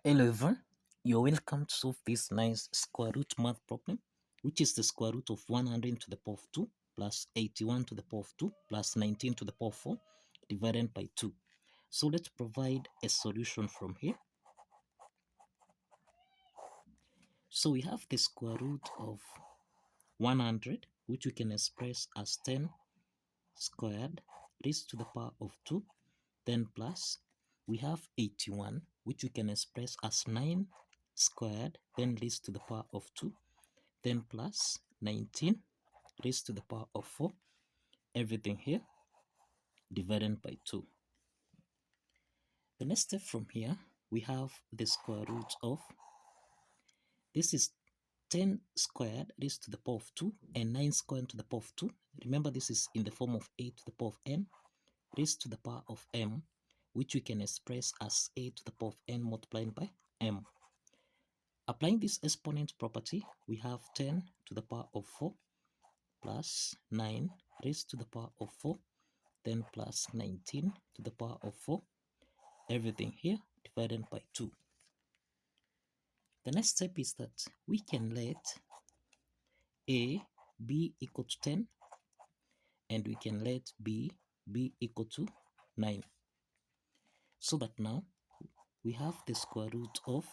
Hello everyone, you're welcome to solve this nice square root math problem, which is the square root of 100 to the power of 2 plus 81 to the power of 2 plus 19 to the power of 4 divided by 2. So let's provide a solution from here. So we have the square root of 100, which we can express as 10 squared raised to the power of 2, then plus we have 81, which we can express as 9 squared, then raised to the power of 2, then plus 19 raised to the power of 4, everything here divided by 2. The next step from here, we have the square root of, this is 10 squared raised to the power of 2 and 9 squared to the power of 2. Remember, this is in the form of a to the power of n raised to the power of m, which we can express as a to the power of n multiplied by m. Applying this exponent property, we have 10 to the power of 4 plus 9 raised to the power of 4, then plus 19 to the power of 4, everything here divided by 2. The next step is that we can let a be equal to 10 and we can let b be equal to 9. So that now we have the square root of,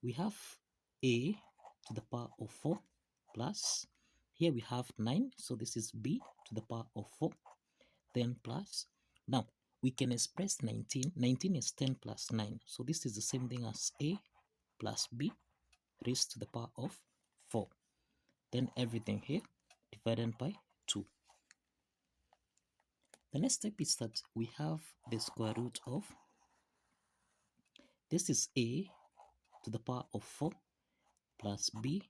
we have a to the power of 4 plus, here we have 9, so this is b to the power of 4, then plus, now we can express 19. 19 is 10 plus 9, so this is the same thing as a plus b raised to the power of 4. Then everything here divided by 2. The next step is that we have the square root of, this is a to the power of 4 plus b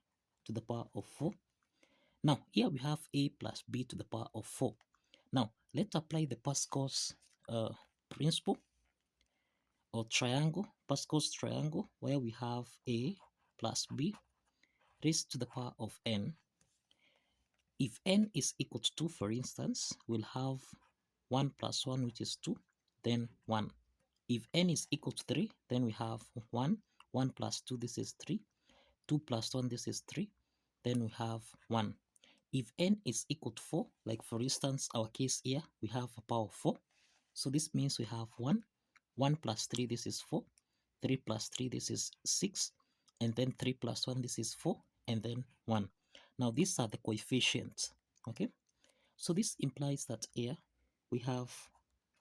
to the power of 4. Now here we have a plus b to the power of 4. Now let's apply the Pascal's principle or triangle, Pascal's triangle, where we have a plus b raised to the power of n. If n is equal to 2, for instance, we'll have 1 plus 1, which is 2, then 1. If n is equal to 3, then we have 1, 1 plus 2, this is 3, 2 plus 1, this is 3, then we have 1. If n is equal to 4, like for instance, our case here, we have a power of 4, so this means we have 1, 1 plus 3, this is 4, 3 plus 3, this is 6, and then 3 plus 1, this is 4, and then 1. Now these are the coefficients, okay? So this implies that here we have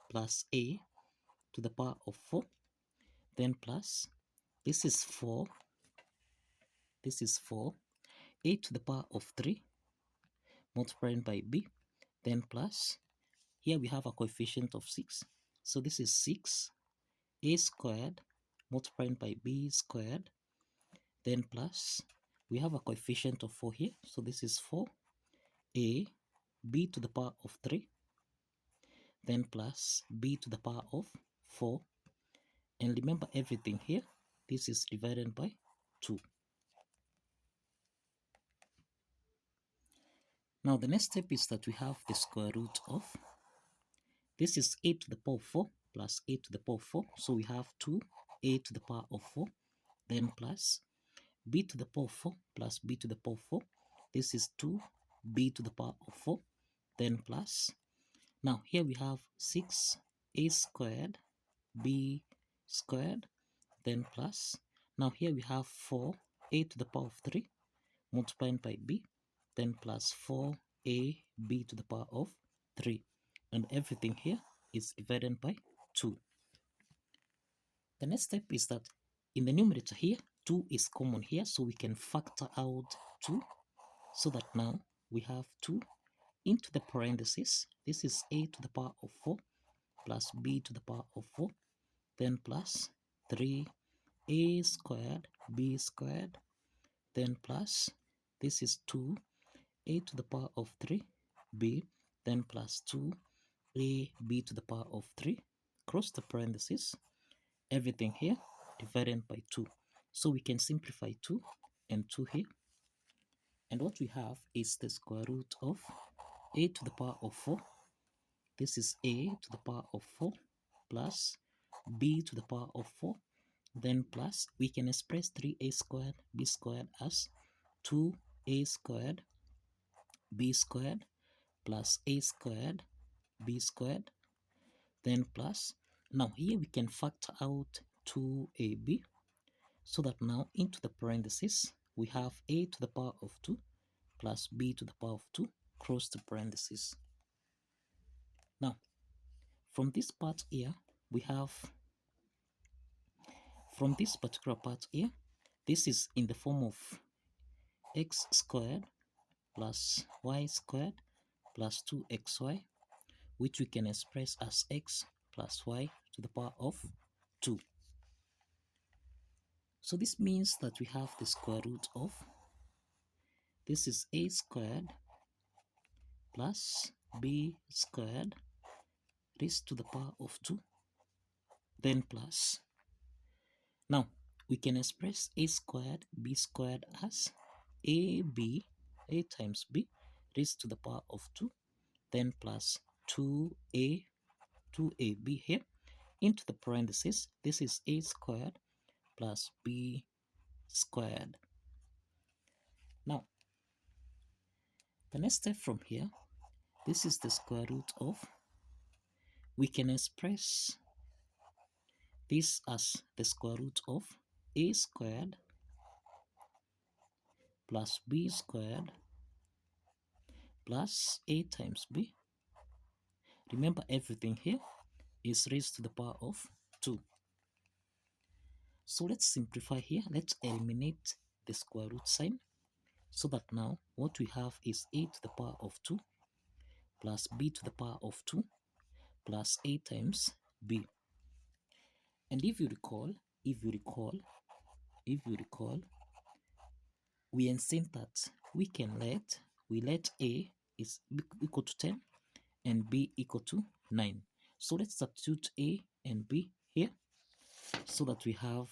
plus a to the power of 4, then plus, this is 4, this is 4, a to the power of 3 multiplied by b, then plus, here we have a coefficient of 6, so this is 6, a squared multiplied by b squared, then plus, we have a coefficient of 4 here, so this is 4, a, b to the power of 3, then plus b to the power of 4, and remember everything here, this is divided by 2. Now the next step is that we have the square root of, this is a to the power of 4 plus a to the power of 4, so we have 2a to the power of 4, then plus b to the power of 4 plus b to the power of 4, this is 2b to the power of 4, then plus, now here we have 6a squared b squared, then plus, now here we have 4a to the power of 3 multiplied by b, then plus 4ab to the power of 3, and everything here is divided by 2. The next step is that in the numerator here, 2 is common here, so we can factor out 2, so that now we have 2 into the parentheses. This is a to the power of 4 plus b to the power of 4, then plus 3a squared b squared, then plus, this is 2a to the power of 3b, then plus 2ab to the power of 3, cross the parentheses, everything here divided by 2. So we can simplify 2 and 2 here, and what we have is the square root of a to the power of 4, this is a to the power of 4 plus b to the power of 4, then plus, we can express 3a squared b squared as 2a squared b squared plus a squared b squared, then plus, now here we can factor out 2ab, so that now into the parentheses we have a to the power of 2 plus b to the power of 2, close the parentheses. Now from this part here, we have, from this particular part here, this is in the form of x squared plus y squared plus 2xy, which we can express as x plus y to the power of 2. So this means that we have the square root of, this is a squared plus b squared raised to the power of 2, then plus, now we can express a squared b squared as a times b raised to the power of 2, then plus 2ab here into the parentheses. This is a squared plus b squared. Now the next step from here, this is the square root of, we can express this as the square root of a squared plus b squared plus a times b. Remember, everything here is raised to the power of 2. So let's simplify here. Let's eliminate the square root sign, so that now what we have is a to the power of 2 plus b to the power of 2 plus a times b. And if you recall, we insist that we let a is equal to 10 and b equal to 9. So let's substitute a and b here, so that we have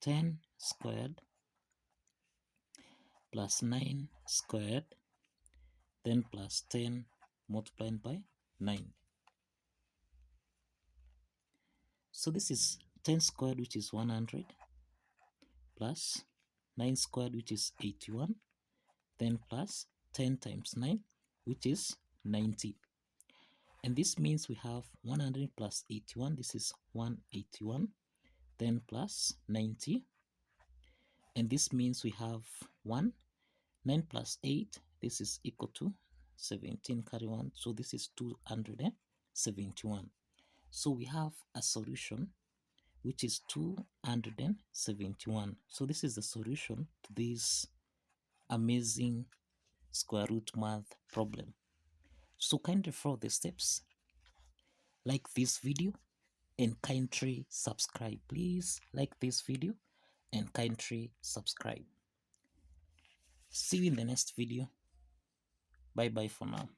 10 squared plus 9 squared, then plus 10 multiplied by 9. So this is 10 squared, which is 100, plus 9 squared, which is 81, then plus 10 times 9, which is 90. And this means we have 100 plus 81, this is 181, then plus 90, and this means we have 9 plus 8, this is equal to 17, carry 1, so this is 271. So we have a solution which is 271. So this is the solution to this amazing square root math problem. So kindly follow the steps, like this video, and kindly subscribe. Please like this video and kindly subscribe. See you in the next video. Bye bye for now.